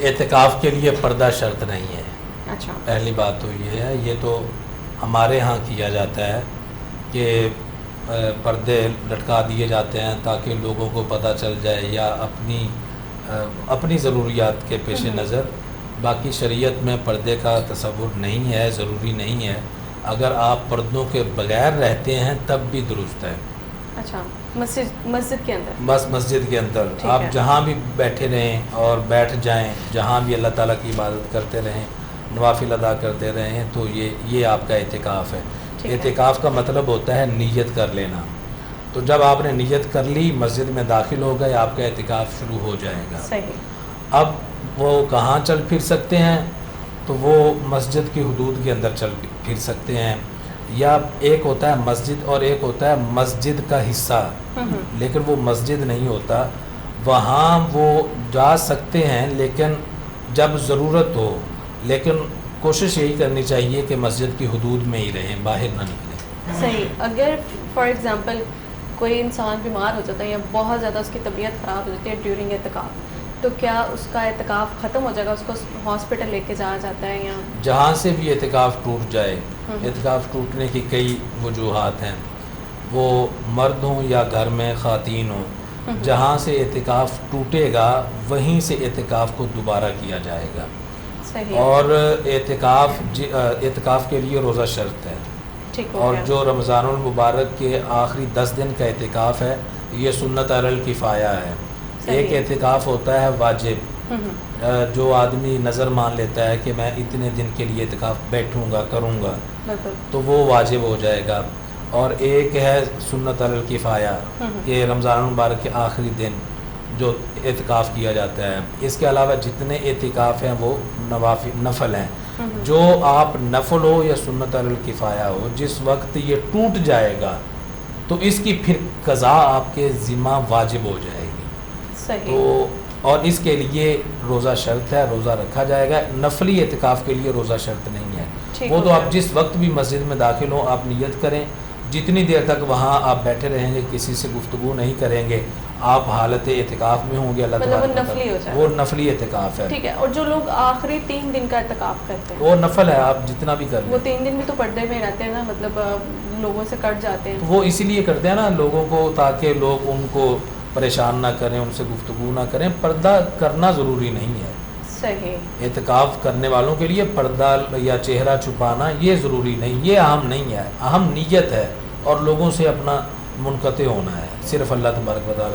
اعتکاف کے لیے پردہ شرط نہیں ہے. اچھا. پہلی بات تو یہ ہے، یہ تو ہمارے ہاں کیا جاتا ہے کہ پردے لٹکا دیے جاتے ہیں تاکہ لوگوں کو پتہ چل جائے یا اپنی ضروریات کے پیش نظر. باقی شریعت میں پردے کا تصور نہیں ہے، ضروری نہیں ہے. اگر آپ پردوں کے بغیر رہتے ہیں تب بھی درست ہے. اچھا. مسجد کے اندر؟ بس مسجد کے اندر آپ جہاں بھی بیٹھے رہیں اور بیٹھ جائیں، جہاں بھی اللہ تعالیٰ کی عبادت کرتے رہیں، نوافل ادا کرتے رہیں، تو یہ آپ کا اعتکاف ہے. اعتکاف کا مطلب ہوتا ہے نیت کر لینا. تو جب آپ نے نیت کر لی، مسجد میں داخل ہو گئے، آپ کا اعتکاف شروع ہو جائے گا. صحیح. اب وہ کہاں چل پھر سکتے ہیں؟ تو وہ مسجد کی حدود کے اندر چل پھر سکتے ہیں. یا ایک ہوتا ہے مسجد اور ایک ہوتا ہے مسجد کا حصہ، لیکن وہ مسجد نہیں ہوتا. وہاں وہ جا سکتے ہیں لیکن جب ضرورت ہو، لیکن کوشش یہی کرنی چاہیے کہ مسجد کی حدود میں ہی رہیں، باہر نہ نکلیں. صحیح. اگر فار ایگزامپل کوئی انسان بیمار ہو جاتا ہے یا بہت زیادہ اس کی طبیعت خراب ہو جاتی ہے ڈیورنگ اعتکاف، تو کیا اس کا اعتکاف ختم ہو جائے گا؟ اس کو ہاسپٹل لے کے جایا جاتا ہے یا جہاں سے بھی اعتکاف ٹوٹ جائے؟ اعتکاف ٹوٹنے کی کئی وجوہات ہیں، وہ مرد ہوں یا گھر میں خواتین ہوں. جہاں سے اعتکاف ٹوٹے گا وہیں سے اعتکاف کو دوبارہ کیا جائے گا. صحیح. اور اعتکاف کے لیے روزہ شرط ہے. اور جو رمضان المبارک کے آخری 10 دن کا اعتکاف ہے، یہ سنت علی الکفایہ ہے. ایک اعتکاف ہوتا ہے واجب، جو آدمی نظر مان لیتا ہے کہ میں اتنے دن کے لیے اعتکاف بیٹھوں گا، کروں گا، تو وہ واجب ہو جائے گا. اور ایک ہے سنت علی الکفایہ کہ رمضان المبارک کے آخری دن جو اعتکاف کیا جاتا ہے. اس کے علاوہ جتنے اعتکاف ہیں وہ نفل ہیں. جو آپ نفل ہو یا سنت علی الکفایہ ہو، جس وقت یہ ٹوٹ جائے گا تو اس کی پھر قضا آپ کے ذمہ واجب ہو جائے گی. صحیح. تو اور اس کے لیے روزہ شرط ہے، روزہ رکھا جائے گا. نفلی اعتکاف کے لیے روزہ شرط نہیں ہے. وہ تو آپ جس وقت بھی مسجد میں داخل ہوں آپ نیت کریں، جتنی دیر تک وہاں آپ بیٹھے رہیں گے، کسی سے گفتگو نہیں کریں گے، آپ حالت اعتکاف میں ہوں گے. اللہ تعالیٰ وہ نفلی اعتکاف ہے. ٹھیک ہے. اور جو لوگ آخری 3 دن کا اعتکاف کرتے ہیں وہ نفل ہے، آپ جتنا بھی کر لیں. وہ 3 دن بھی تو پردے میں رہتے ہیں نا، مطلب لوگوں سے کٹ جاتے ہیں. وہ اسی لیے کرتے ہیں نا لوگوں کو، تاکہ لوگ ان کو پریشان نہ کریں، ان سے گفتگو نہ کریں. پردہ کرنا ضروری نہیں ہے. صحیح. اعتکاف کرنے والوں کے لیے پردہ یا چہرہ چھپانا یہ ضروری نہیں، یہ اہم نہیں ہے. اہم نیت ہے اور لوگوں سے اپنا منقطع ہونا ہے. صرف اللہ تبارک و تعالیٰ